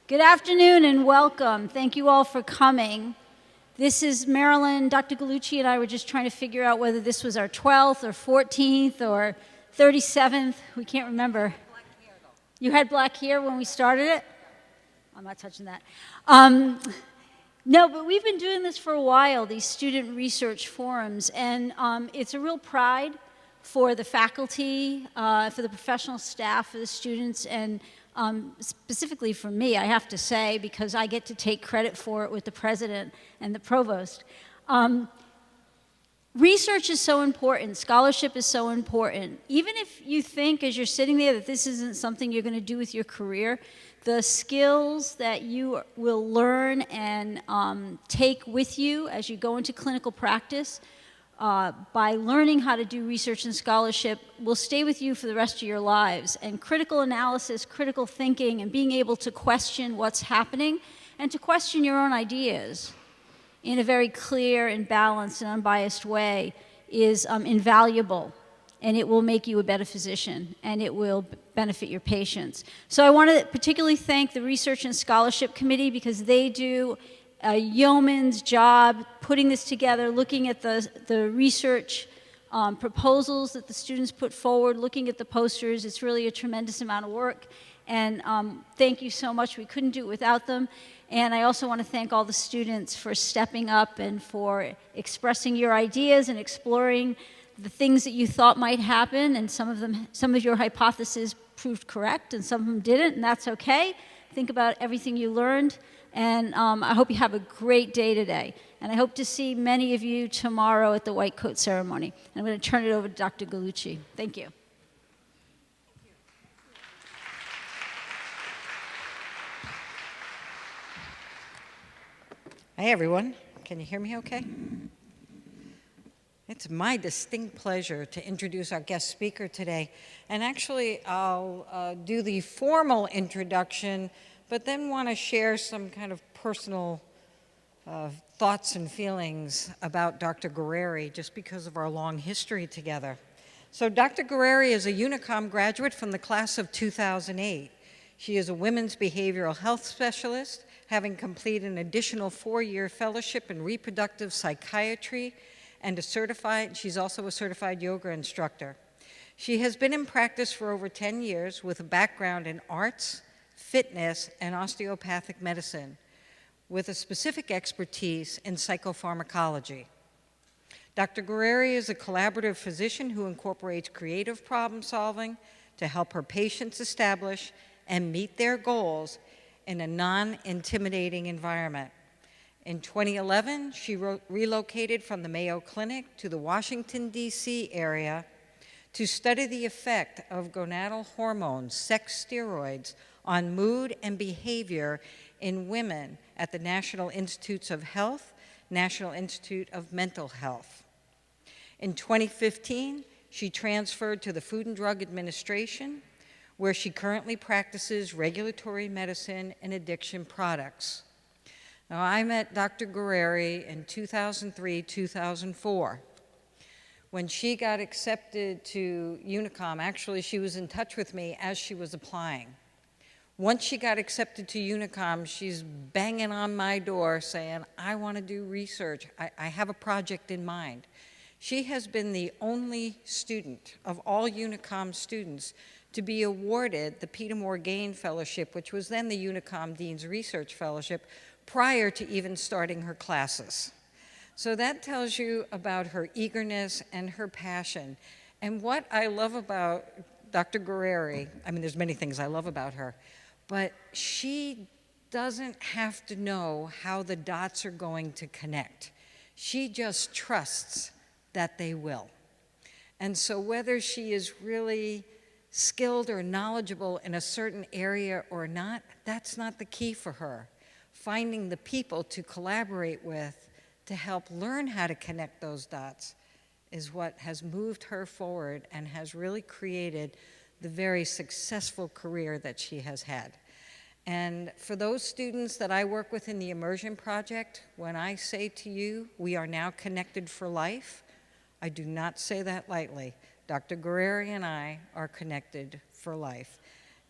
Good afternoon and welcome. Thank you all for coming. This is Marilyn. Dr. Gallucci and I were just trying to figure out whether this was our 12th or 14th or 37th. We can't remember. You had black hair when we started it? I'm not touching that. No, but we've been doing this for a while, these student research forums, and it's a real pride for the faculty, for the professional staff, for the students, and specifically for me, I have to say, because I get to take credit for it with the president and the provost. Research is so important. Scholarship is so important. Even if you think as you're sitting there that this isn't something you're going to do with your career, the skills that you will learn and take with you as you go into clinical practice by learning how to do research and scholarship will stay with you for the rest of your lives. And critical analysis, critical thinking, and being able to question what's happening and to question your own ideas in a very clear and balanced and unbiased way is invaluable. And it will make you a better physician, and it will benefit your patients. So I want to particularly thank the Research and Scholarship Committee because they do a yeoman's job putting this together, looking at the research proposals that the students put forward, looking at the posters. It's really a tremendous amount of work. And thank you so much. We couldn't do it without them. And I also want to thank all the students for stepping up and for expressing your ideas and exploring the things that you thought might happen, and some of your hypotheses proved correct, and some of them didn't, and that's okay. Think about everything you learned, and I hope you have a great day today. And I hope to see many of you tomorrow at the white coat ceremony. And I'm going to turn it over to Dr. Gallucci. Thank you. Hi, everyone. Can you hear me okay? It's my distinct pleasure to introduce our guest speaker today. And actually, I'll do the formal introduction, but then want to share some kind of personal thoughts and feelings about Dr. Guerrieri, just because of our long history together. So Dr. Guerrieri is a UNICOM graduate from the class of 2008. She is a women's behavioral health specialist, having completed an additional 4-year fellowship in reproductive psychiatry, and she's also a certified yoga instructor. She has been in practice for over 10 years with a background in arts, fitness, and osteopathic medicine, with a specific expertise in psychopharmacology. Dr. Guerrieri is a collaborative physician who incorporates creative problem solving to help her patients establish and meet their goals in a non-intimidating environment. In 2011, she relocated from the Mayo Clinic to the Washington, D.C. area to study the effect of gonadal hormones, sex steroids, on mood and behavior in women at the National Institutes of Health, National Institute of Mental Health. In 2015, she transferred to the Food and Drug Administration, where she currently practices regulatory medicine and addiction products. Now, I met Dr. Guerrieri in 2003-2004. When she got accepted to UNICOM, actually she was in touch with me as she was applying. Once she got accepted to UNICOM, she's banging on my door saying, I want to do research. I have a project in mind. She has been the only student of all UNICOM students to be awarded the Peter Morgaine Fellowship, which was then the UNICOM Dean's Research Fellowship, prior to even starting her classes. So that tells you about her eagerness and her passion. And what I love about Dr. Guerrieri, I mean, there's many things I love about her, but she doesn't have to know how the dots are going to connect. She just trusts that they will. And so whether she is really skilled or knowledgeable in a certain area or not, that's not the key for her. Finding the people to collaborate with to help learn how to connect those dots is what has moved her forward and has really created the very successful career that she has had. And for those students that I work with in the Immersion Project, when I say to you, we are now connected for life, I do not say that lightly. Dr. Guerrieri and I are connected for life.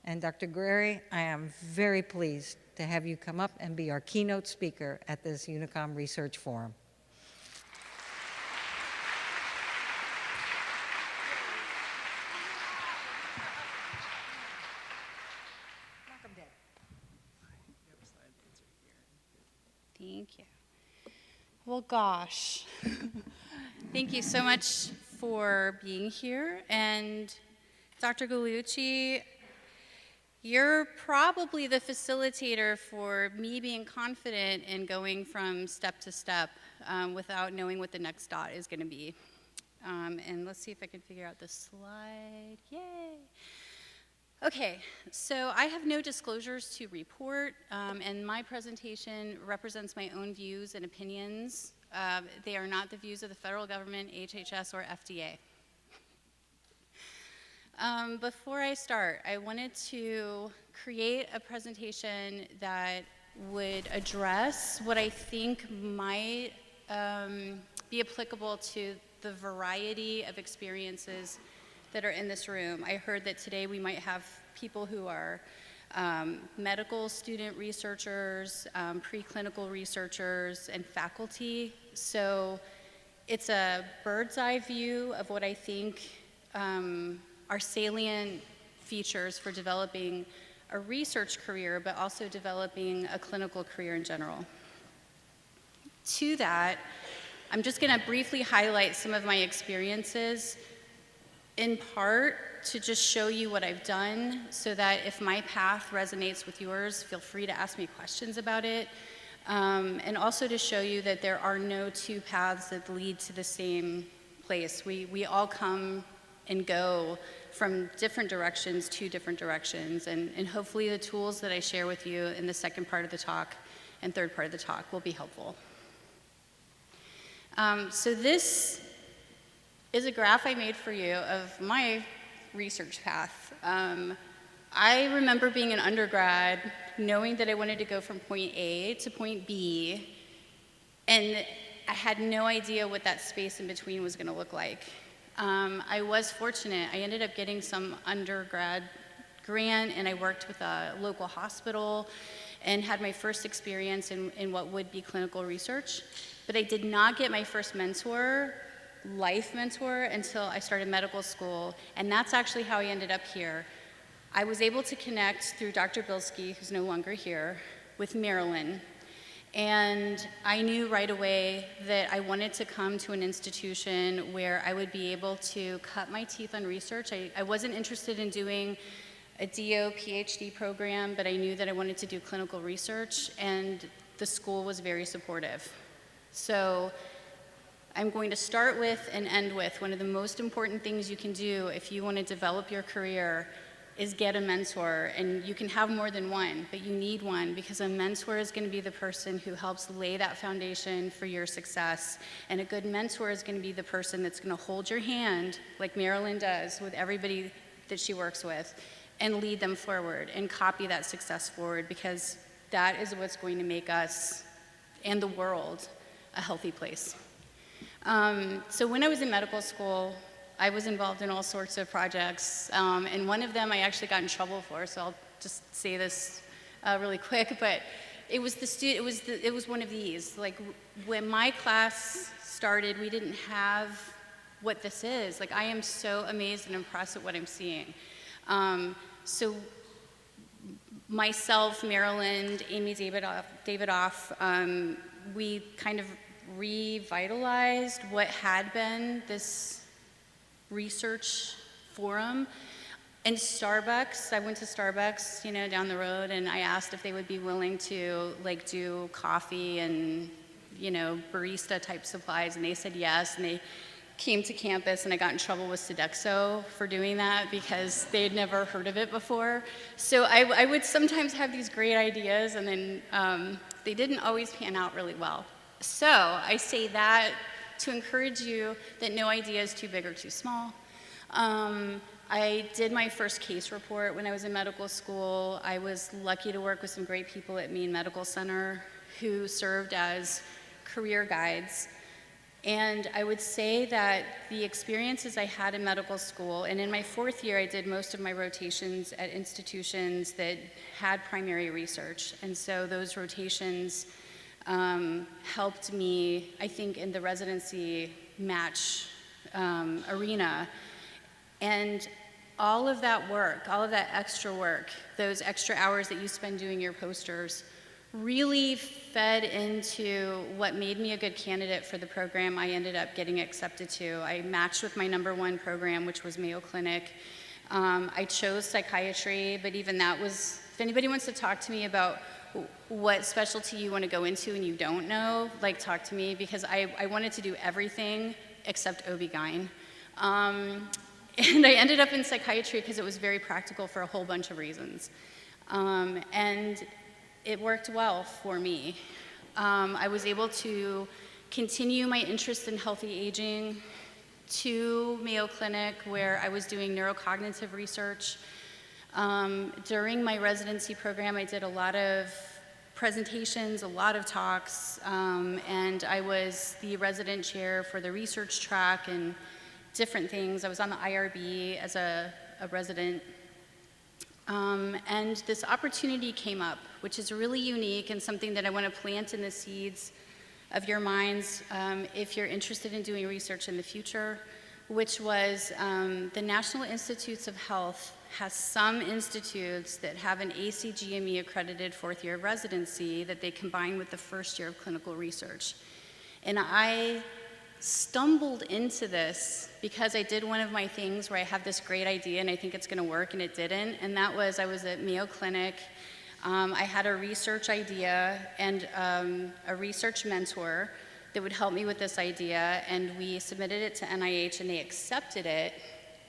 And Dr. Guerrieri, I am very pleased to have you come up and be our keynote speaker at this Unicom Research Forum. Thank you. Well, gosh, thank you so much for being here. And Dr. Gallucci, you're probably the facilitator for me being confident in going from step to step without knowing what the next dot is going to be. And let's see if I can figure out this slide. Yay. Okay, so I have no disclosures to report, and my presentation represents my own views and opinions. They are not the views of the federal government, HHS, or FDA. Before I start, I wanted to create a presentation that would address what I think might be applicable to the variety of experiences that are in this room. I heard that today we might have people who are medical student researchers, preclinical researchers, and faculty. So it's a bird's eye view of what I think are salient features for developing a research career, but also developing a clinical career in general. To that, I'm just going to briefly highlight some of my experiences, in part to just show you what I've done, so that if my path resonates with yours, feel free to ask me questions about it, and also to show you that there are no two paths that lead to the same place. We all come and go from different directions to different directions, and hopefully the tools that I share with you in the second part of the talk and third part of the talk will be helpful. So this is a graph I made for you of my research path. I remember being an undergrad, knowing that I wanted to go from point A to point B, and I had no idea what that space in between was going to look like. I was fortunate. I ended up getting some undergrad grant, and I worked with a local hospital and had my first experience in what would be clinical research. But I did not get my first mentor, life mentor, until I started medical school, and that's actually how I ended up here. I was able to connect through Dr. Bilski, who's no longer here, with Marilyn. And I knew right away that I wanted to come to an institution where I would be able to cut my teeth on research. I wasn't interested in doing a DO PhD program, but I knew that I wanted to do clinical research, and the school was very supportive. So I'm going to start with and end with one of the most important things you can do if you want to develop your career is get a mentor. And you can have more than one, but you need one, because a mentor is going to be the person who helps lay that foundation for your success. And a good mentor is going to be the person that's going to hold your hand, like Marilyn does with everybody that she works with, and lead them forward and copy that success forward, because that is what's going to make us and the world a healthy place. So when I was in medical school, I was involved in all sorts of projects, and one of them I actually got in trouble for, so I'll just say this really quick, but it was one of these. Like, when my class started, we didn't have what this is. Like, I am so amazed and impressed at what I'm seeing. So myself, Marilyn, Amy Davidoff, we kind of revitalized what had been this research forum. And Starbucks, I went to Starbucks, down the road, and I asked if they would be willing to do coffee and, barista type supplies, and they said yes, and they came to campus, and I got in trouble with Sodexo for doing that because they had never heard of it before. So I would sometimes have these great ideas, and then they didn't always pan out really well. So I say that to encourage you that no idea is too big or too small. I did my first case report when I was in medical school. I was lucky to work with some great people at Maine Medical Center who served as career guides. And I would say that the experiences I had in medical school, and in my 4th year, I did most of my rotations at institutions that had primary research. And so those rotations helped me, I think, in the residency match arena. And all of that work, all of that extra work, those extra hours that you spend doing your posters, really fed into what made me a good candidate for the program I ended up getting accepted to. I matched with my #1 program, which was Mayo Clinic. I chose psychiatry, but even that was, if anybody wants to talk to me about what specialty you want to go into and you don't know, like, talk to me, because I wanted to do everything except OB-GYN. And I ended up in psychiatry because it was very practical for a whole bunch of reasons. And it worked well for me. I was able to continue my interest in healthy aging to Mayo Clinic, where I was doing neurocognitive research. During my residency program, I did a lot of presentations, a lot of talks, and I was the resident chair for the research track and different things. I was on the IRB as a resident. And this opportunity came up, which is really unique and something that I want to plant in the seeds of your minds if you're interested in doing research in the future, which was the National Institutes of Health has some institutes that have an ACGME accredited 4th year of residency that they combine with the 1st year of clinical research. And I stumbled into this because I did one of my things where I have this great idea and I think it's going to work, and it didn't. And that was, I was at Mayo Clinic. I had a research idea and a research mentor that would help me with this idea, and we submitted it to NIH and they accepted it.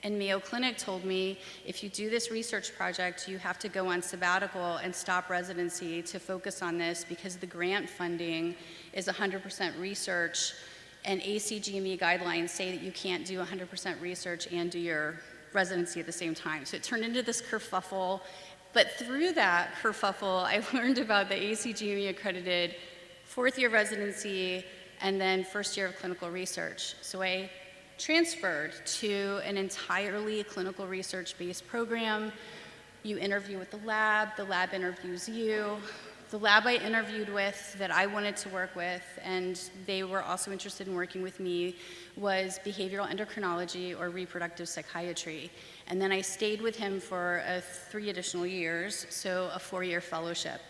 And Mayo Clinic told me, if you do this research project, you have to go on sabbatical and stop residency to focus on this, because the grant funding is 100% research, and ACGME guidelines say that you can't do 100% research and do your residency at the same time. So it turned into this kerfuffle. But through that kerfuffle, I learned about the ACGME accredited 4th year residency and then 1st year of clinical research. So I transferred to an entirely clinical research-based program. You interview with the lab interviews you. The lab I interviewed with that I wanted to work with, and they were also interested in working with me, was behavioral endocrinology or reproductive psychiatry. And then I stayed with him for 3 additional years, so a 4-year fellowship.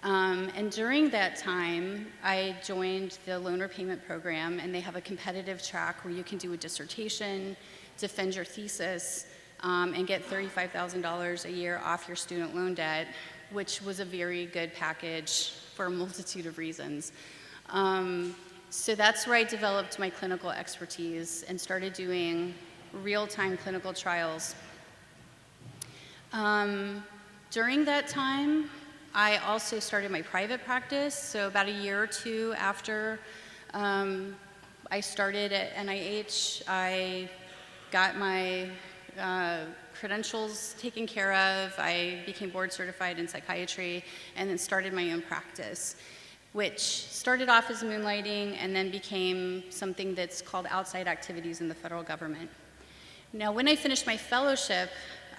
And during that time, I joined the loan repayment program, and they have a competitive track where you can do a dissertation, defend your thesis, and get $35,000 a year off your student loan debt, which was a very good package for a multitude of reasons. So that's where I developed my clinical expertise and started doing real-time clinical trials. During that time, I also started my private practice. So about a year or 2 after I started at NIH, I got my credentials taken care of. I became board certified in psychiatry and then started my own practice, which started off as moonlighting and then became something that's called outside activities in the federal government. Now, when I finished my fellowship,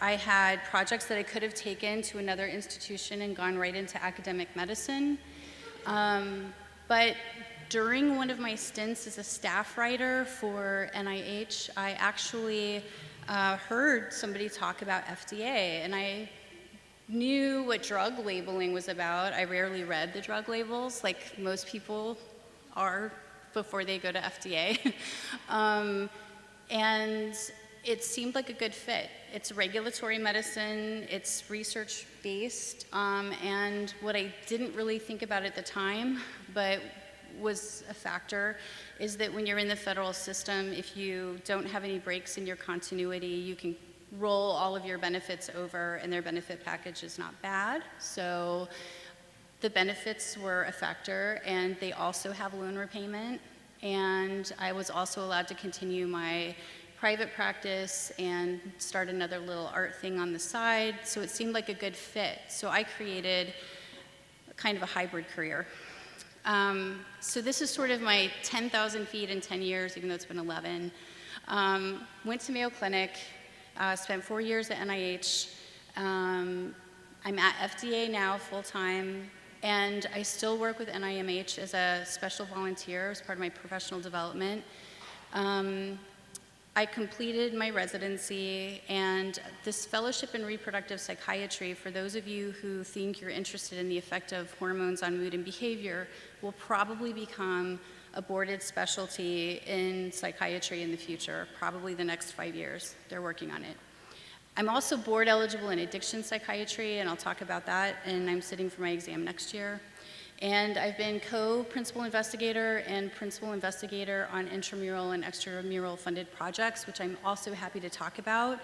I had projects that I could have taken to another institution and gone right into academic medicine. But during one of my stints as a staff writer for NIH, I actually heard somebody talk about FDA, and I knew what drug labeling was about. I rarely read the drug labels, like most people are before they go to FDA. And it seemed like a good fit. It's regulatory medicine, it's research-based, and what I didn't really think about at the time, but was a factor, is that when you're in the federal system, if you don't have any breaks in your continuity, you can roll all of your benefits over, and their benefit package is not bad. So the benefits were a factor, and they also have loan repayment, and I was also allowed to continue my private practice and start another little art thing on the side, so it seemed like a good fit. So I created kind of a hybrid career. So this is sort of my 10,000 feet in 10 years, even though it's been 11. Went to Mayo Clinic, spent 4 years at NIH. I'm at FDA now full-time, and I still work with NIMH as a special volunteer as part of my professional development. I completed my residency, and this fellowship in reproductive psychiatry, for those of you who think you're interested in the effect of hormones on mood and behavior, will probably become a boarded specialty in psychiatry in the future, probably the next 5 years. They're working on it. I'm also board eligible in addiction psychiatry, and I'll talk about that, and I'm sitting for my exam next year. And I've been co-principal investigator and principal investigator on intramural and extramural funded projects, which I'm also happy to talk about.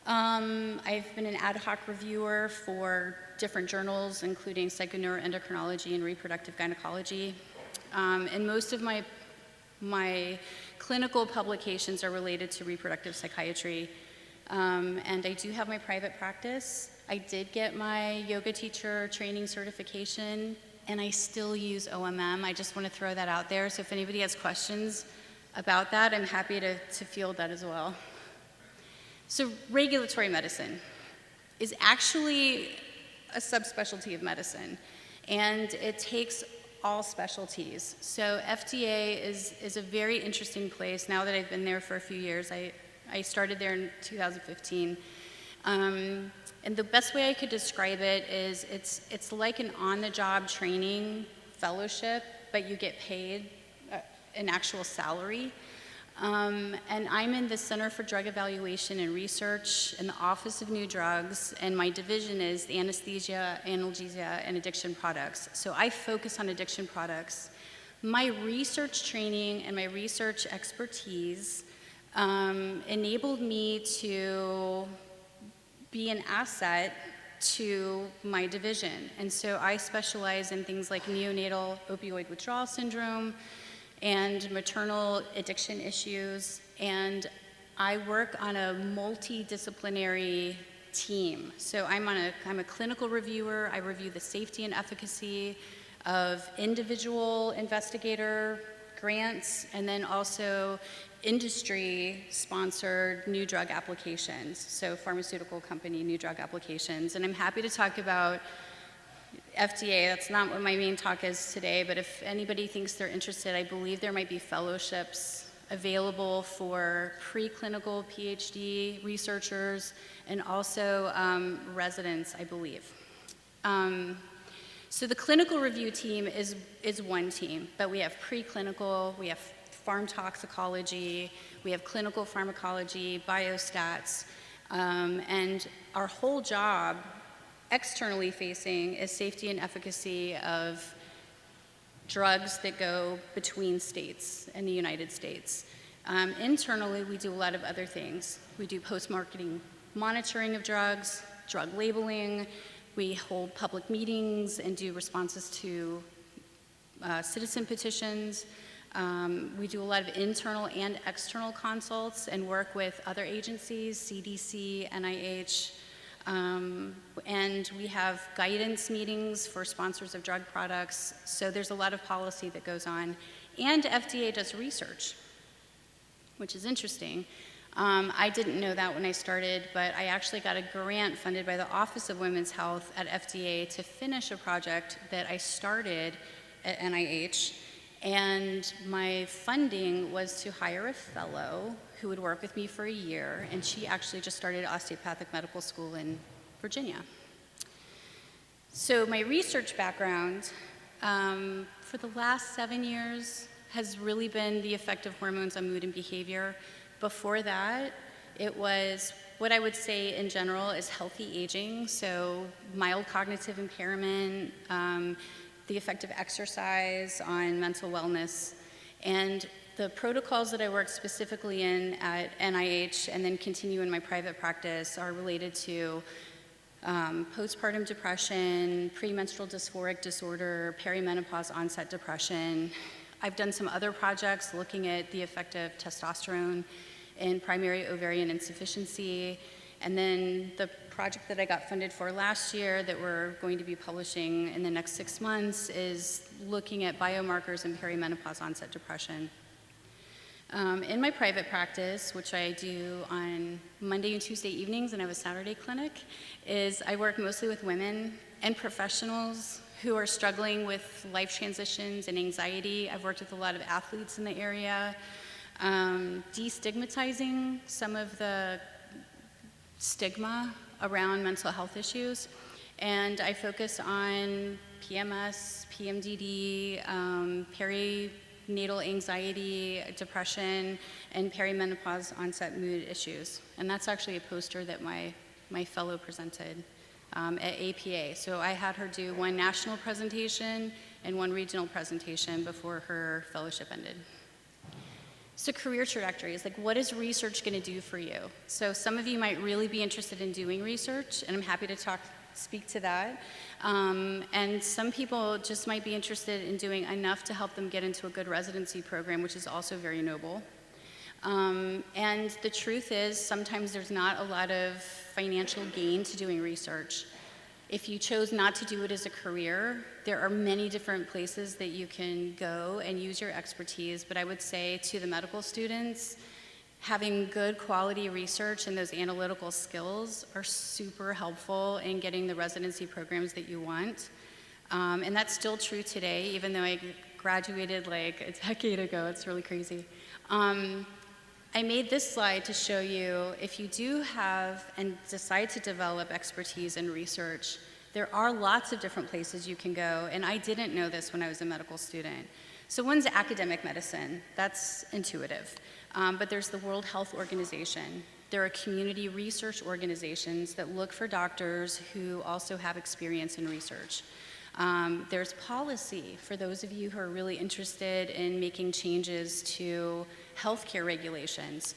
I've been an ad hoc reviewer for different journals, including psychoneuroendocrinology and reproductive gynecology. And most of my clinical publications are related to reproductive psychiatry. And I do have my private practice. I did get my yoga teacher training certification, and I still use OMM. I just want to throw that out there. So if anybody has questions about that, I'm happy to field that as well. So regulatory medicine is actually a subspecialty of medicine, and it takes all specialties. So FDA is a very interesting place. Now that I've been there for a few years, I started there in 2015. And the best way I could describe it is it's like an on-the-job training fellowship, but you get paid an actual salary. And I'm in the Center for Drug Evaluation and Research in the Office of New Drugs, and my division is anesthesia, analgesia, and addiction products. So I focus on addiction products. My research training and my research expertise enabled me to be an asset to my division. And so I specialize in things like neonatal opioid withdrawal syndrome and maternal addiction issues. And I work on a multidisciplinary team. So I'm a clinical reviewer. I review the safety and efficacy of individual investigator grants, and then also industry-sponsored new drug applications, so pharmaceutical company new drug applications. And I'm happy to talk about FDA. That's not what my main talk is today, but if anybody thinks they're interested, I believe there might be fellowships available for preclinical PhD researchers and also residents, I believe. So the clinical review team is one team, but we have preclinical, we have farm toxicology, we have clinical pharmacology, biostats, and our whole job, externally facing, is safety and efficacy of drugs that go between states in the United States. Internally, we do a lot of other things. We do post-marketing monitoring of drugs, drug labeling. We hold public meetings and do responses to citizen petitions. We do a lot of internal and external consults and work with other agencies, CDC, NIH, and we have guidance meetings for sponsors of drug products. So there's a lot of policy that goes on. And FDA does research, which is interesting. I didn't know that when I started, but I actually got a grant funded by the Office of Women's Health at FDA to finish a project that I started at NIH. And my funding was to hire a fellow who would work with me for a year, and she actually just started Osteopathic Medical School in Virginia. So my research background for the last 7 years has really been the effect of hormones on mood and behavior. Before that, it was what I would say in general is healthy aging, so mild cognitive impairment, the effect of exercise on mental wellness, and the protocols that I work specifically in at NIH and then continue in my private practice are related to postpartum depression, premenstrual dysphoric disorder, perimenopause onset depression. I've done some other projects looking at the effect of testosterone in primary ovarian insufficiency, And then the project that I got funded for last year that we're going to be publishing in the next 6 months is looking at biomarkers in perimenopause onset depression. In my private practice, which I do on Monday and Tuesday evenings, and I have a Saturday clinic, is I work mostly with women and professionals who are struggling with life transitions and anxiety. I've worked with a lot of athletes in the area, destigmatizing some of the stigma around mental health issues. And I focus on PMS, PMDD, perinatal anxiety, depression, and perimenopause onset mood issues. And that's actually a poster that my fellow presented at APA. So I had her do one national presentation and one regional presentation before her fellowship ended. So career trajectories, like what is research going to do for you? So some of you might really be interested in doing research, and I'm happy to speak to that. And some people just might be interested in doing enough to help them get into a good residency program, which is also very noble. And the truth is, sometimes there's not a lot of financial gain to doing research. If you chose not to do it as a career, there are many different places that you can go and use your expertise, but I would say to the medical students, having good quality research and those analytical skills are super helpful in getting the residency programs that you want. And that's still true today, even though I graduated like a decade ago. It's really crazy. I made this slide to show you if you do have and decide to develop expertise in research, there are lots of different places you can go, and I didn't know this when I was a medical student. So one's academic medicine, that's intuitive, but there's the World Health Organization. There are community research organizations that look for doctors who also have experience in research. There's policy for those of you who are really interested in making changes to healthcare regulations.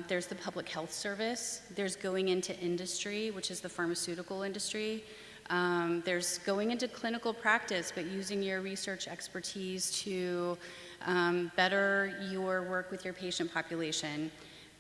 There's the Public Health Service. There's going into industry, which is the pharmaceutical industry. There's going into clinical practice, but using your research expertise to better your work with your patient population.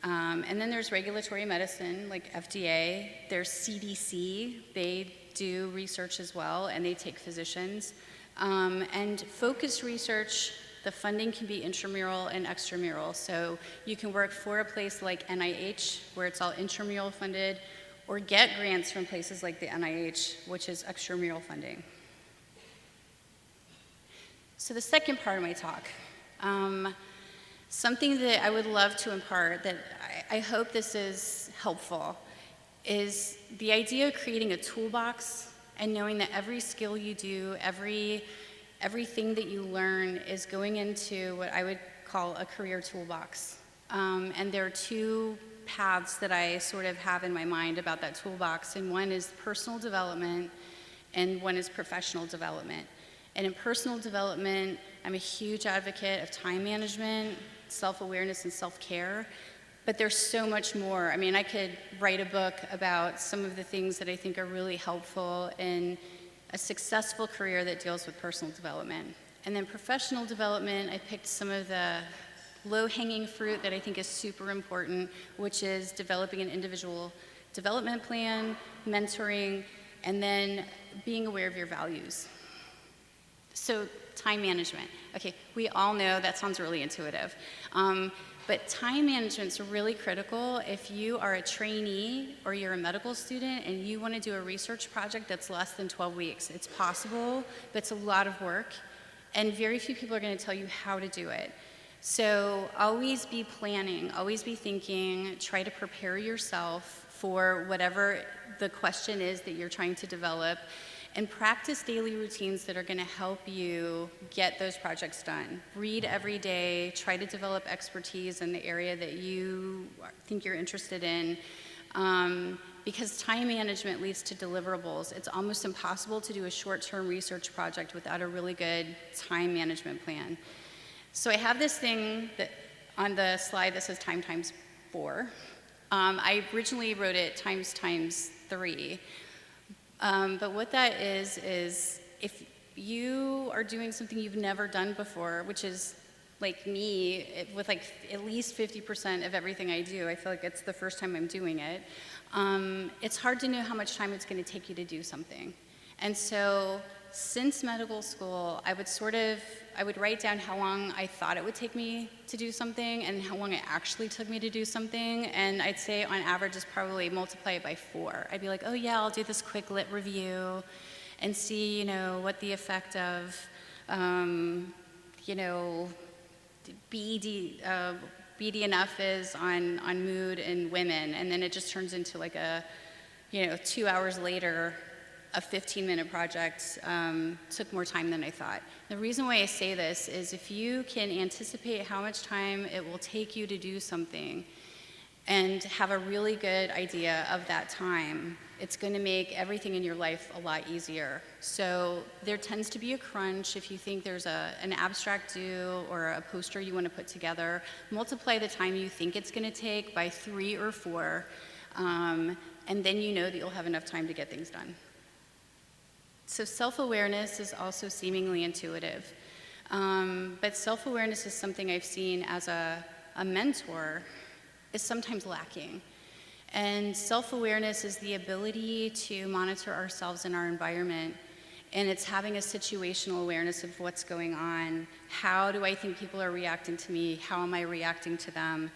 And then there's regulatory medicine, like FDA. There's CDC. They do research as well, and they take physicians. And focused research, the funding can be intramural and extramural. So you can work for a place like NIH, where it's all intramural funded, or get grants from places like the NIH, which is extramural funding. So the second part of my talk, something that I would love to impart, that I hope this is helpful, is the idea of creating a toolbox and knowing that every skill you do, everything that you learn is going into what I would call a career toolbox. And there are two paths that I sort of have in my mind about that toolbox, and one is personal development and one is professional development. And in personal development, I'm a huge advocate of time management, self-awareness, and self-care. But there's so much more. I mean, I could write a book about some of the things that I think are really helpful in a successful career that deals with personal development. And then professional development, I picked some of the low-hanging fruit that I think is super important, which is developing an individual development plan, mentoring, and then being aware of your values. So time management. Okay, we all know that sounds really intuitive. But time management's really critical if you are a trainee or you're a medical student and you want to do a research project that's less than 12 weeks. It's possible, but it's a lot of work, and very few people are going to tell you how to do it. So always be planning, always be thinking, try to prepare yourself for whatever the question is that you're trying to develop, and practice daily routines that are going to help you get those projects done. Read every day, try to develop expertise in the area that you think you're interested in, because time management leads to deliverables. It's almost impossible to do a short-term research project without a really good time management plan. So I have this thing that on the slide that says time times 4. I originally wrote it times 3. But what that is if you are doing something you've never done before, which is like me, with like at least 50% of everything I do, I feel like it's the first time I'm doing it, it's hard to know how much time it's going to take you to do something. And so since medical school, I would write down how long I thought it would take me to do something and how long it actually took me to do something. And I'd say on average is probably multiply it by 4. I'd be like, oh yeah, I'll do this quick lit review and see, what the effect of, BD enough is on mood in women. And then it just turns into like a, 2 hours later, a 15-minute project took more time than I thought. The reason why I say this is if you can anticipate how much time it will take you to do something and have a really good idea of that time, it's going to make everything in your life a lot easier. So there tends to be a crunch if you think there's an abstract due or a poster you want to put together. Multiply the time you think it's going to take by 3 or 4, and then you know that you'll have enough time to get things done. So self-awareness is also seemingly intuitive, but self-awareness is something I've seen as a mentor is sometimes lacking. And self-awareness is the ability to monitor ourselves and our environment, and it's having a situational awareness of what's going on. How do I think people are reacting to me? How am I reacting to them?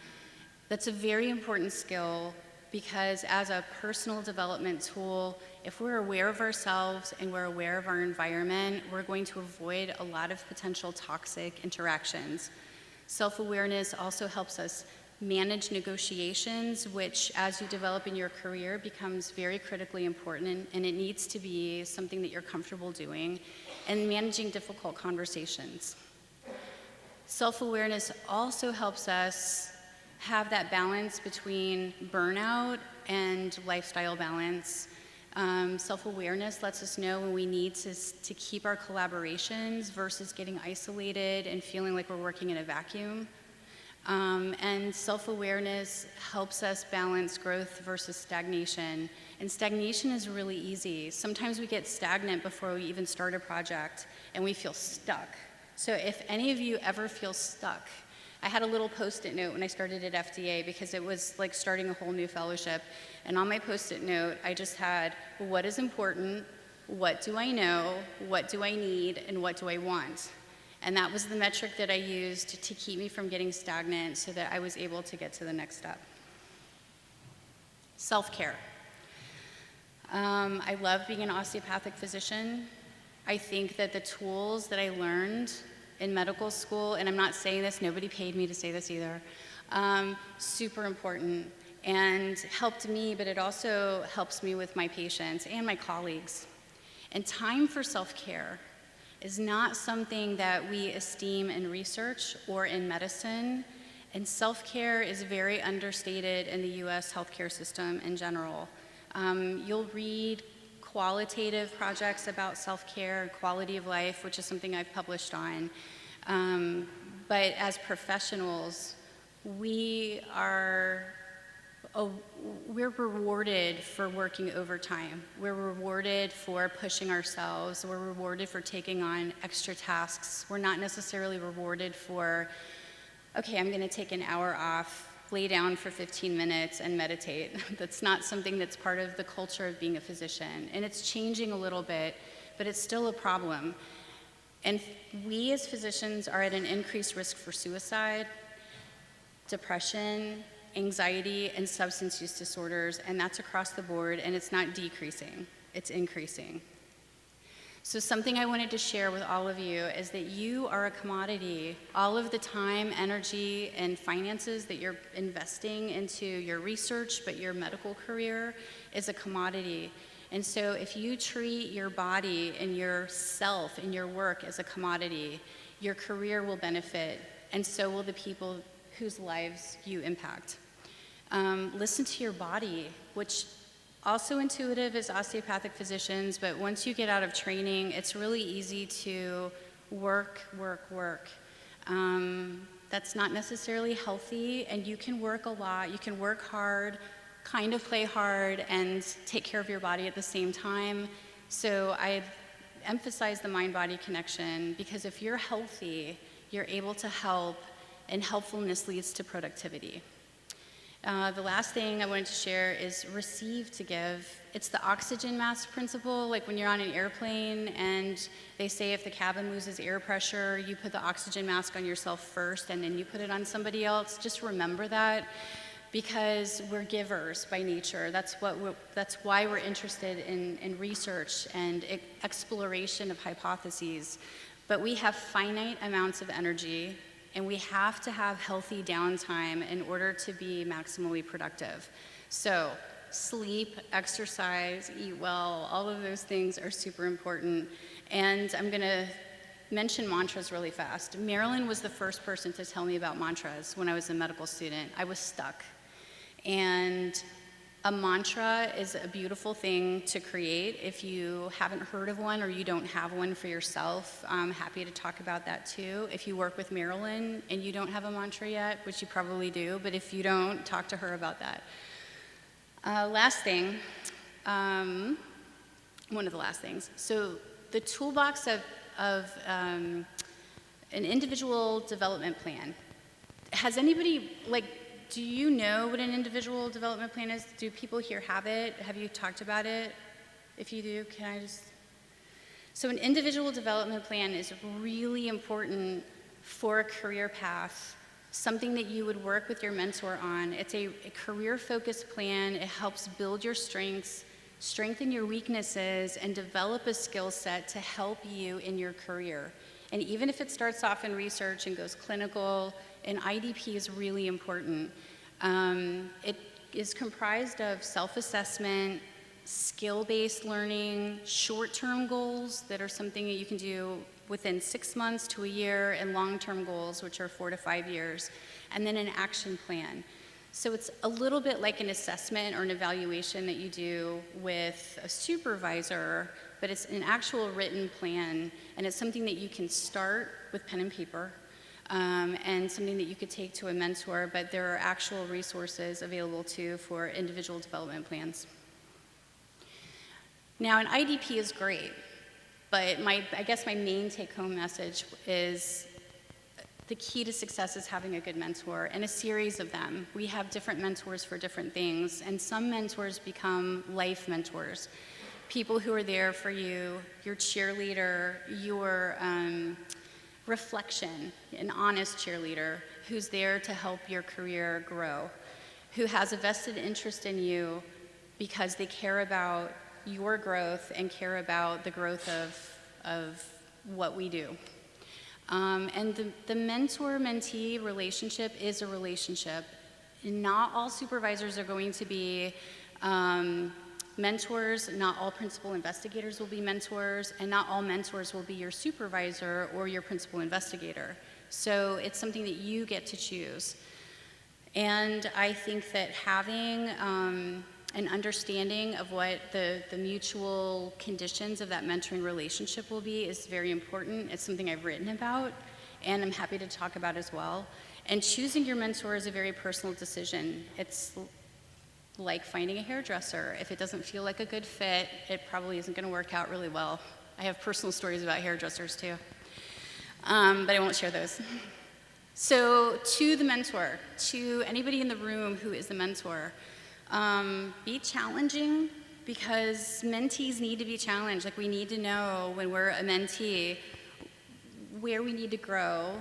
That's a very important skill because as a personal development tool, if we're aware of ourselves and we're aware of our environment, we're going to avoid a lot of potential toxic interactions. Self-awareness also helps us manage negotiations, which as you develop in your career becomes very critically important, and it needs to be something that you're comfortable doing, and managing difficult conversations. Self-awareness also helps us have that balance between burnout and lifestyle balance. Self-awareness lets us know when we need to keep our collaborations versus getting isolated and feeling like we're working in a vacuum. And self-awareness helps us balance growth versus stagnation. And stagnation is really easy. Sometimes we get stagnant before we even start a project and we feel stuck. So if any of you ever feel stuck, I had a little Post-it note when I started at FDA because it was like starting a whole new fellowship. And on my Post-it note, I just had, what is important, what do I know, what do I need, and what do I want? And that was the metric that I used to keep me from getting stagnant so that I was able to get to the next step. Self-care. I love being an osteopathic physician. I think that the tools that I learned in medical school, and I'm not saying this, nobody paid me to say this either, super important and helped me, but it also helps me with my patients and my colleagues. And time for self-care is not something that we esteem in research or in medicine, and self-care is very understated in the US healthcare system in general. You'll read qualitative projects about self-care and quality of life, which is something I've published on. But as professionals, we're rewarded for working overtime. We're rewarded for pushing ourselves. We're rewarded for taking on extra tasks. We're not necessarily rewarded for, okay, I'm gonna take an hour off, lay down for 15 minutes and meditate. That's not something that's part of the culture of being a physician. And it's changing a little bit, but it's still a problem. And we as physicians are at an increased risk for suicide, depression, anxiety, and substance use disorders, and that's across the board, and it's not decreasing, it's increasing. So something I wanted to share with all of you is that you are a commodity. All of the time, energy, and finances that you're investing into your research, but your medical career is a commodity. And so if you treat your body and yourself and your work as a commodity, your career will benefit, and so will the people whose lives you impact. Listen to your body, which also intuitive as osteopathic physicians, but once you get out of training, it's really easy to work. That's not necessarily healthy, and you can work a lot. You can work hard, kind of play hard, and take care of your body at the same time. So I emphasize the mind-body connection, because if you're healthy, you're able to help, and helpfulness leads to productivity. The last thing I wanted to share is receive to give. It's the oxygen mask principle, like when you're on an airplane and they say if the cabin loses air pressure, you put the oxygen mask on yourself first and then you put it on somebody else. Just remember that, because we're givers by nature. That's why we're interested in research and exploration of hypotheses. But we have finite amounts of energy, and we have to have healthy downtime in order to be maximally productive. So sleep, exercise, eat well, all of those things are super important. And I'm gonna mention mantras really fast. Marilyn was the first person to tell me about mantras when I was a medical student. I was stuck. And a mantra is a beautiful thing to create. If you haven't heard of one or you don't have one for yourself, I'm happy to talk about that too. If you work with Marilyn and you don't have a mantra yet, which you probably do, but if you don't, talk to her about that. Last thing, one of the last things. So the toolbox of an individual development plan. Has anybody, do you know what an individual development plan is? Do people here have it? Have you talked about it? If you do, can I just? So an individual development plan is really important for a career path, something that you would work with your mentor on. It's a career-focused plan. It helps build your strengths, strengthen your weaknesses, and develop a skill set to help you in your career. And even if it starts off in research and goes clinical, an IDP is really important. It is comprised of self-assessment, skill-based learning, short-term goals that are something that you can do within 6 months to a year, and long-term goals, which are 4 to 5 years, and then an action plan. So it's a little bit like an assessment or an evaluation that you do with a supervisor, but it's an actual written plan, and it's something that you can start with pen and paper, and something that you could take to a mentor, but there are actual resources available too for individual development plans. Now, an IDP is great, but I guess my main take-home message is the key to success is having a good mentor, and a series of them. We have different mentors for different things, and some mentors become life mentors. People who are there for you, your cheerleader, your reflection, an honest cheerleader who's there to help your career grow, who has a vested interest in you because they care about your growth and care about the growth of what we do. And the mentor-mentee relationship is a relationship. Not all supervisors are going to be mentors, not all principal investigators will be mentors, and not all mentors will be your supervisor or your principal investigator. So it's something that you get to choose. And I think that having an understanding of what the mutual conditions of that mentoring relationship will be is very important. It's something I've written about, and I'm happy to talk about as well. And choosing your mentor is a very personal decision. It's like finding a hairdresser. If it doesn't feel like a good fit, it probably isn't going to work out really well. I have personal stories about hairdressers too, but I won't share those. So to the mentor, to anybody in the room who is the mentor, be challenging, because mentees need to be challenged. Like, we need to know when we're a mentee where we need to grow.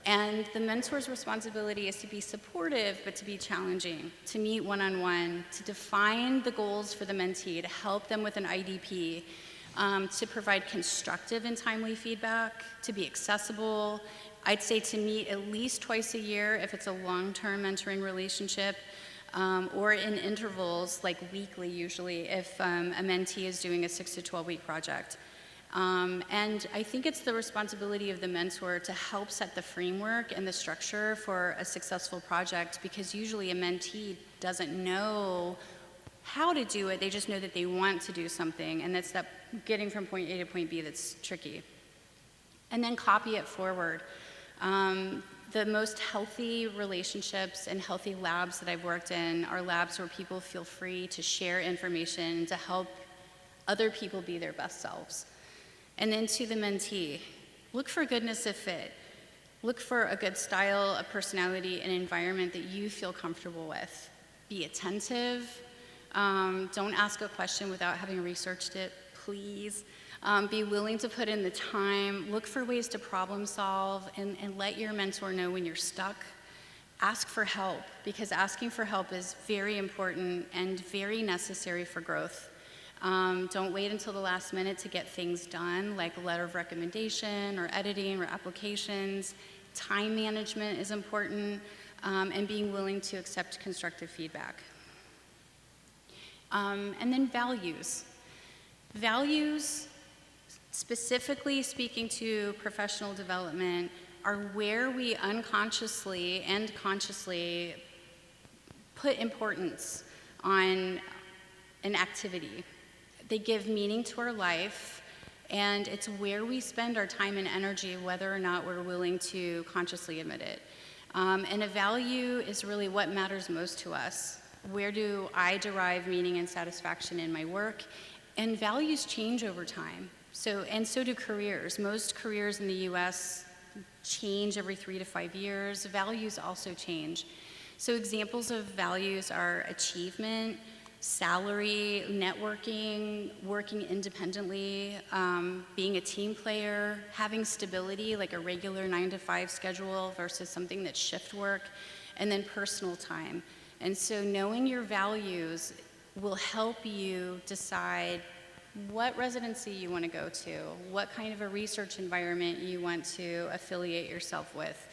And the mentor's responsibility is to be supportive, but to be challenging, to meet one-on-one, to define the goals for the mentee, to help them with an IDP, to provide constructive and timely feedback, to be accessible. I'd say to meet at least twice a year if it's a long-term mentoring relationship, or in intervals, like weekly usually, if a mentee is doing a 6 to 12-week project. And I think it's the responsibility of the mentor to help set the framework and the structure for a successful project, because usually a mentee doesn't know how to do it, they just know that they want to do something, and that's that getting from point A to point B that's tricky. And then copy it forward. The most healthy relationships and healthy labs that I've worked in are labs where people feel free to share information to help other people be their best selves. And then to the mentee, look for goodness of fit. Look for a good style, a personality, an environment that you feel comfortable with. Be attentive. Don't ask a question without having researched it, please. Be willing to put in the time. Look for ways to problem solve and let your mentor know when you're stuck. Ask for help, because asking for help is very important and very necessary for growth. Don't wait until the last minute to get things done, like a letter of recommendation or editing or applications. Time management is important, and being willing to accept constructive feedback. And then values. Values, specifically speaking to professional development, are where we unconsciously and consciously put importance on an activity. They give meaning to our life, and it's where we spend our time and energy, whether or not we're willing to consciously admit it. And a value is really what matters most to us. Where do I derive meaning and satisfaction in my work? And values change over time. So do careers. Most careers in the US change every 3 to 5 years. Values also change. So examples of values are achievement, salary, networking, working independently, being a team player, having stability, like a regular 9-to-5 schedule versus something that's shift work, and then personal time. And so knowing your values will help you decide what residency you want to go to, what kind of a research environment you want to affiliate yourself with,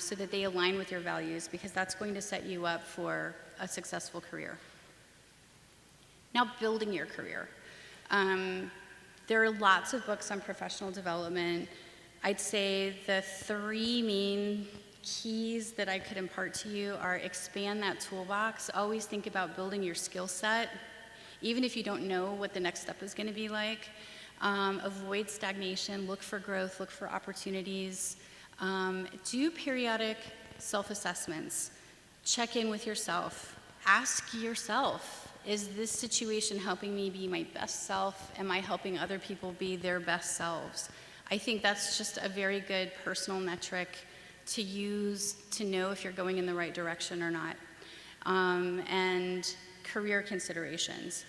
so that they align with your values, because that's going to set you up for a successful career. Now, building your career. There are lots of books on professional development. I'd say the 3 main keys that I could impart to you are: expand that toolbox. Always think about building your skill set, even if you don't know what the next step is going to be like. Avoid stagnation, look for growth, look for opportunities. Do periodic self-assessments. Check in with yourself. Ask yourself, is this situation helping me be my best self? Am I helping other people be their best selves? I think that's just a very good personal metric to use to know if you're going in the right direction or not. And career considerations.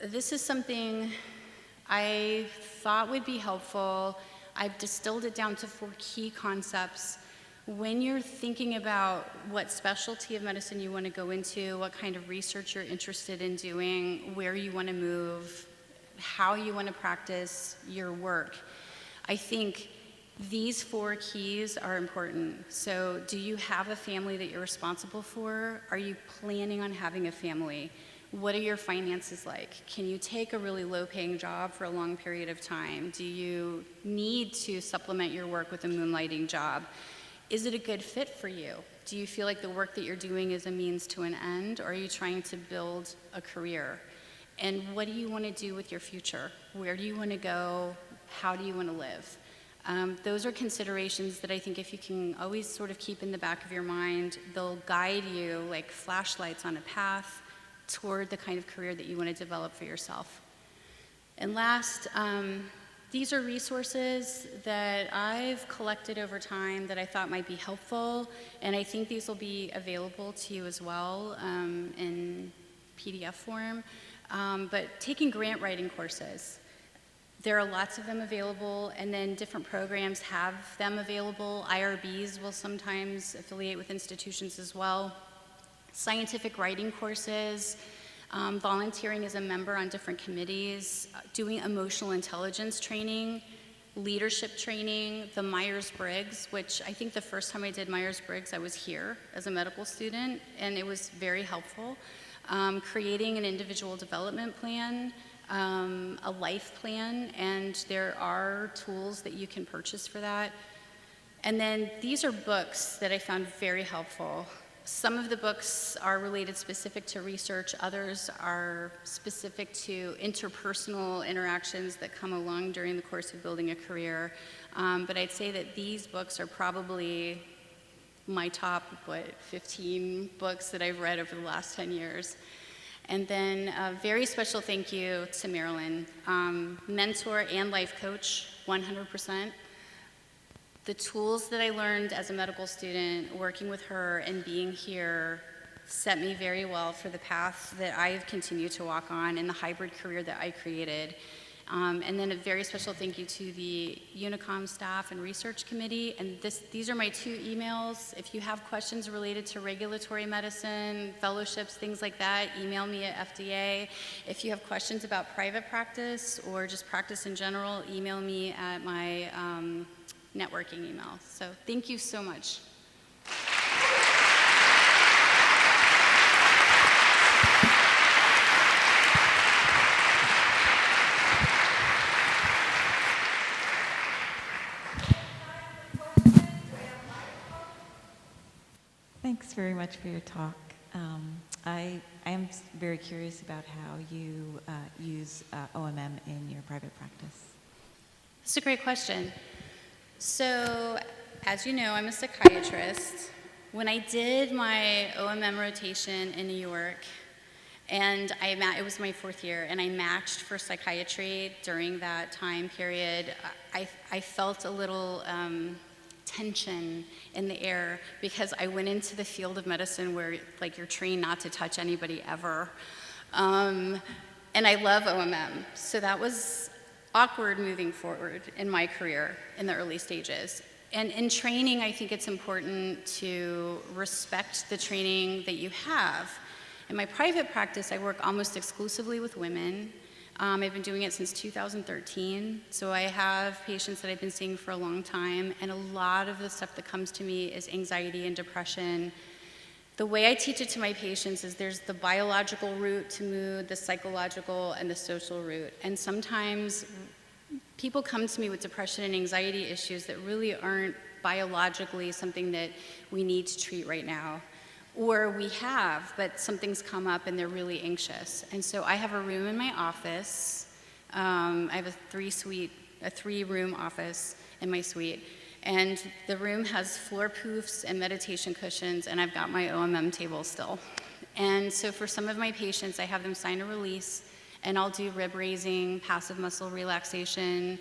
This is something I thought would be helpful. I've distilled it down to 4 key concepts. When you're thinking about what specialty of medicine you want to go into, what kind of research you're interested in doing, where you want to move, how you want to practice your work, I think these 4 keys are important. So, do you have a family that you're responsible for? Are you planning on having a family? What are your finances like? Can you take a really low-paying job for a long period of time? Do you need to supplement your work with a moonlighting job? Is it a good fit for you? Do you feel like the work that you're doing is a means to an end, or are you trying to build a career? And what do you want to do with your future? Where do you want to go? How do you want to live? Those are considerations that I think if you can always sort of keep in the back of your mind, they'll guide you like flashlights on a path toward the kind of career that you want to develop for yourself. And last, these are resources that I've collected over time that I thought might be helpful, and I think these will be available to you as well in PDF form. But taking grant writing courses. There are lots of them available, and then different programs have them available. IRBs will sometimes affiliate with institutions as well. Scientific writing courses, volunteering as a member on different committees, doing emotional intelligence training, leadership training, the Myers-Briggs, which I think the first time I did Myers-Briggs, I was here as a medical student, and it was very helpful. Creating an individual development plan, a life plan, and there are tools that you can purchase for that. And then these are books that I found very helpful. Some of the books are related specific to research, others are specific to interpersonal interactions that come along during the course of building a career. But I'd say that these books are probably my top, 15 books that I've read over the last 10 years. And then a very special thank you to Marilyn, mentor and life coach, 100%. The tools that I learned as a medical student, working with her and being here, set me very well for the path that I have continued to walk on and the hybrid career that I created. And then a very special thank you to the Unicom staff and research committee. And these are my 2 emails. If you have questions related to regulatory medicine, fellowships, things like that, email me at FDA. If you have questions about private practice or just practice in general, email me at my networking email. So thank you so much. Thanks very much for your talk. I am very curious about how you use OMM in your private practice. That's a great question. So, as you know, I'm a psychiatrist. When I did my OMM rotation in New York, and it was my 4th year, and I matched for psychiatry during that time period, I felt a little tension in the air because I went into the field of medicine where like you're trained not to touch anybody ever. And I love OMM. So that was awkward moving forward in my career in the early stages. And in training, I think it's important to respect the training that you have. In my private practice, I work almost exclusively with women. I've been doing it since 2013, so I have patients that I've been seeing for a long time, and a lot of the stuff that comes to me is anxiety and depression. The way I teach it to my patients is there's the biological route to mood, the psychological, and the social route. And sometimes people come to me with depression and anxiety issues that really aren't biologically something that we need to treat right now. Or we have, but something's come up and they're really anxious. And so I have a room in my office. I have a 3-room office in my suite. And the room has floor poofs and meditation cushions, and I've got my OMM table still. And so for some of my patients, I have them sign a release, and I'll do rib raising, passive muscle relaxation.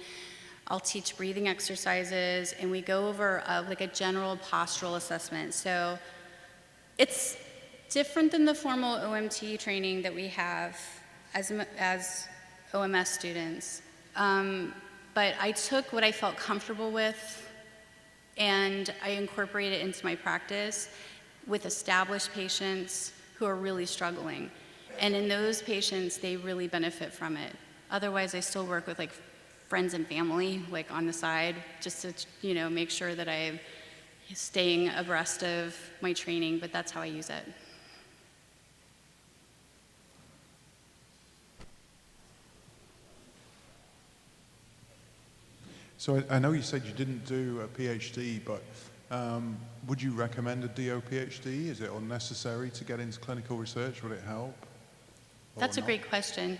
I'll teach breathing exercises, and we go over like a general postural assessment. So it's different than the formal OMT training that we have as OMS students. But I took what I felt comfortable with and I incorporated it into my practice with established patients who are really struggling. And in those patients, they really benefit from it. Otherwise, I still work with like friends and family, like on the side, just to make sure that I'm staying abreast of my training, but that's how I use it. So I know you said you didn't do a PhD, but would you recommend a DO PhD? Is it unnecessary to get into clinical research? Would it help? That's a great question.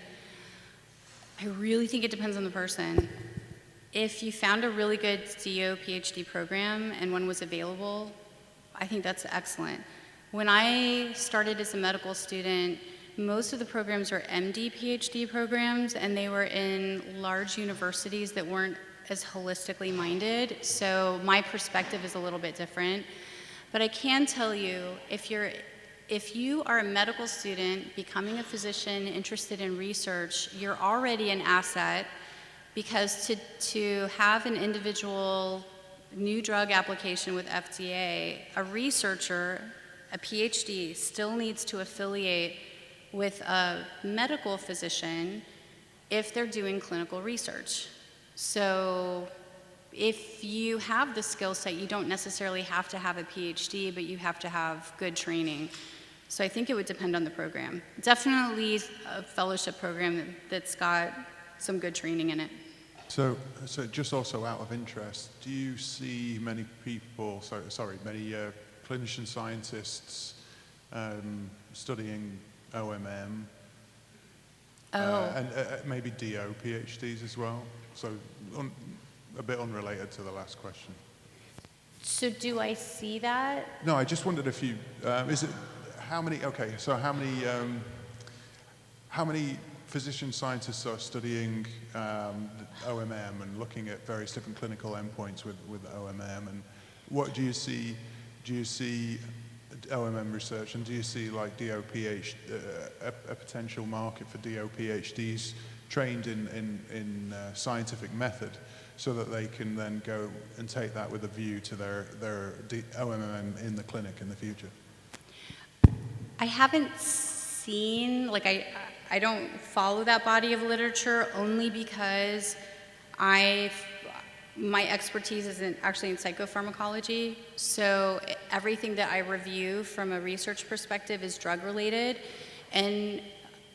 I really think it depends on the person. If you found a really good DO PhD program and one was available, I think that's excellent. When I started as a medical student, most of the programs were MD PhD programs, and they were in large universities that weren't as holistically minded, so my perspective is a little bit different. But I can tell you, if you are a medical student becoming a physician interested in research, you're already an asset, because to have an individual new drug application with FDA, a researcher, a PhD, still needs to affiliate with a medical physician if they're doing clinical research. So if you have the skill set, you don't necessarily have to have a PhD, but you have to have good training. So I think it would depend on the program. Definitely a fellowship program that's got some good training in it. So just also out of interest, do you see many people, many clinician scientists studying OMM? And maybe DO PhDs as well? So a bit unrelated to the last question. So do I see that? No, I just wondered if you, how many physician scientists are studying OMM and looking at various different clinical endpoints with OMM, and what do you see? Do you see OMM research, and do you see like DOPH, a potential market for DOPHDs trained in scientific method, so that they can then go and take that with a view to their OMM in the clinic in the future? I haven't seen, like I don't follow that body of literature only because my expertise is actually in psychopharmacology, so everything that I review from a research perspective is drug related, and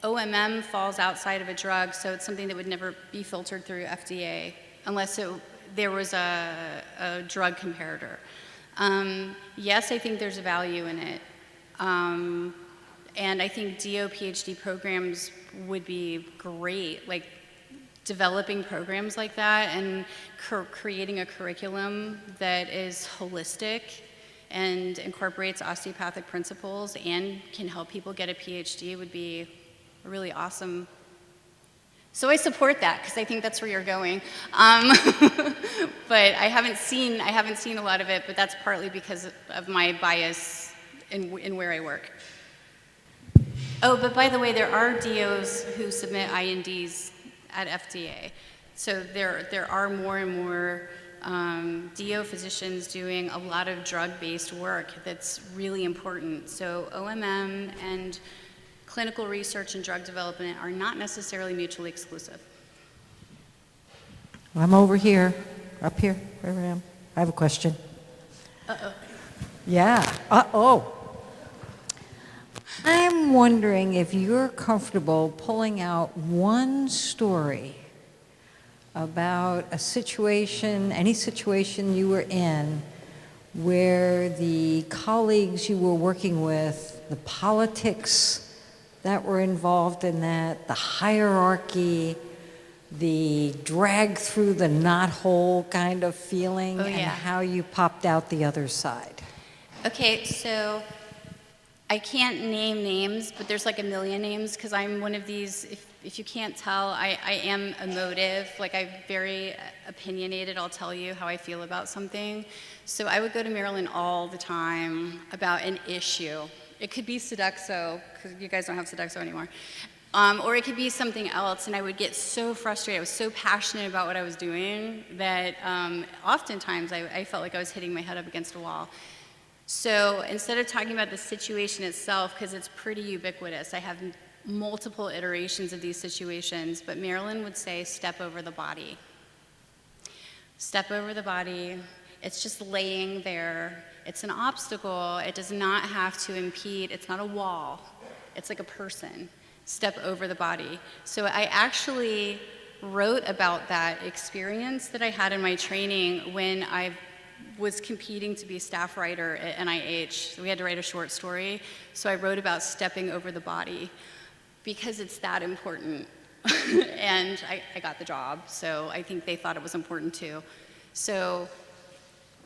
OMM falls outside of a drug, so it's something that would never be filtered through FDA unless there was a drug comparator. Yes, I think there's a value in it. And I think DO-PhD programs would be great, like developing programs like that and creating a curriculum that is holistic and incorporates osteopathic principles and can help people get a PhD would be really awesome. So I support that because I think that's where you're going. But I haven't seen a lot of it, but that's partly because of my bias in where I work. Oh, but by the way, there are DOs who submit INDs at FDA. So there are more and more DO physicians doing a lot of drug-based work that's really important. So OMM and clinical research and drug development are not necessarily mutually exclusive. I'm over here, up here, where I am. I have a question. Uh-oh. Yeah, uh-oh. I'm wondering if you're comfortable pulling out one story about a situation, any situation you were in, where the colleagues you were working with, the politics that were involved in that, the hierarchy, the drag through the knothole kind of feeling, Oh, yeah. and how you popped out the other side. Okay, so I can't name names, but there's like a million names because I'm one of these, if you can't tell, I am emotive. Like I'm very opinionated. I'll tell you how I feel about something. So I would go to Marilyn all the time about an issue. It could be Sodexo, because you guys don't have Sodexo anymore. Or it could be something else, and I would get so frustrated. I was so passionate about what I was doing that oftentimes I felt like I was hitting my head up against a wall. So instead of talking about the situation itself, because it's pretty ubiquitous, I have multiple iterations of these situations, but Marilyn would say, step over the body. Step over the body. It's just laying there. It's an obstacle. It does not have to impede. It's not a wall. It's like a person. Step over the body. So I actually wrote about that experience that I had in my training when I was competing to be staff writer at NIH. We had to write a short story. So I wrote about stepping over the body because it's that important. And I got the job, so I think they thought it was important too. So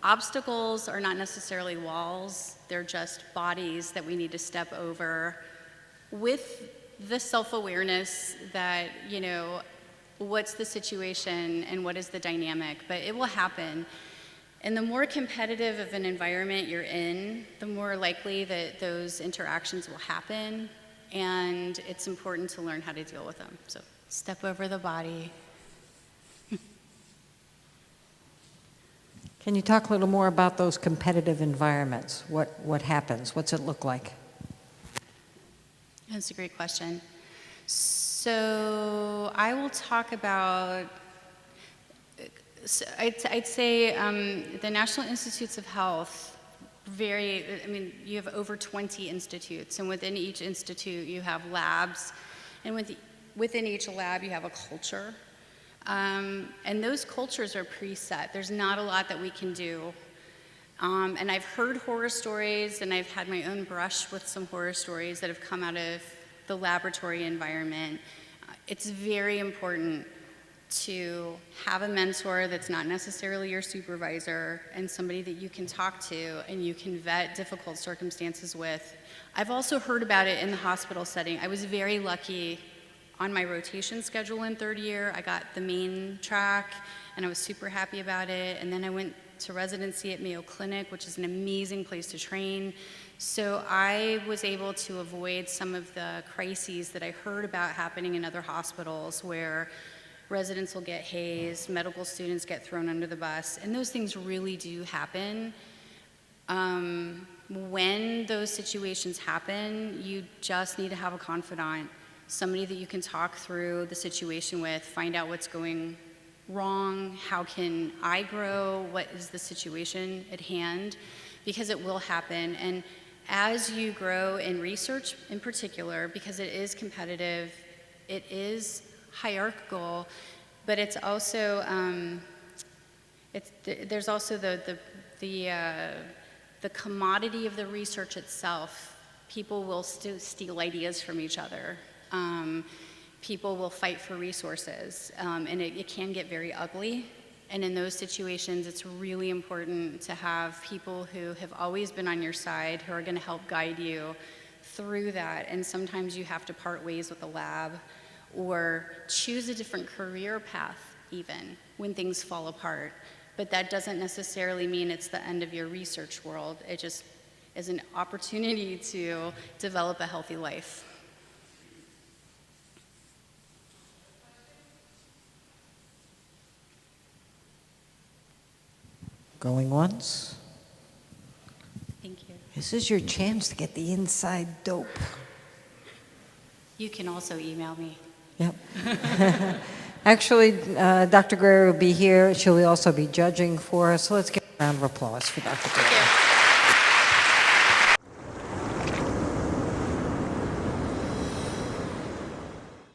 obstacles are not necessarily walls. They're just bodies that we need to step over with the self-awareness that, you know, what's the situation and what is the dynamic, but it will happen. And the more competitive of an environment you're in, the more likely that those interactions will happen, and it's important to learn how to deal with them. So step over the body. Can you talk a little more about those competitive environments? What happens? What's it look like? That's a great question. So I will talk about, I'd say the National Institutes of Health, you have over 20 institutes, and within each institute you have labs, and within each lab you have a culture. And those cultures are preset. There's not a lot that we can do. And I've heard horror stories, and I've had my own brush with some horror stories that have come out of the laboratory environment. It's very important to have a mentor that's not necessarily your supervisor and somebody that you can talk to and you can vet difficult circumstances with. I've also heard about it in the hospital setting. I was very lucky on my rotation schedule in third year. I got the main track, and I was super happy about it. And then I went to residency at Mayo Clinic, which is an amazing place to train. So I was able to avoid some of the crises that I heard about happening in other hospitals, where residents will get hazed, medical students get thrown under the bus, and those things really do happen. When those situations happen, you just need to have a confidant, somebody that you can talk through the situation with, find out what's going wrong, how can I grow, what is the situation at hand, because it will happen. And as you grow in research in particular, because it is competitive, it is hierarchical, but it's also, there's also the commodity of the research itself. People will steal ideas from each other. People will fight for resources, and it can get very ugly. And in those situations, it's really important to have people who have always been on your side, who are going to help guide you through that. And sometimes you have to part ways with the lab or choose a different career path even when things fall apart. But that doesn't necessarily mean it's the end of your research world. It just is an opportunity to develop a healthy life. Going once? Thank you. This is your chance to get the inside dope. You can also email me. Yep. Actually, Dr. Greer will be here. She'll also be judging for us. So let's give a round of applause for Dr. Greer. Thank you.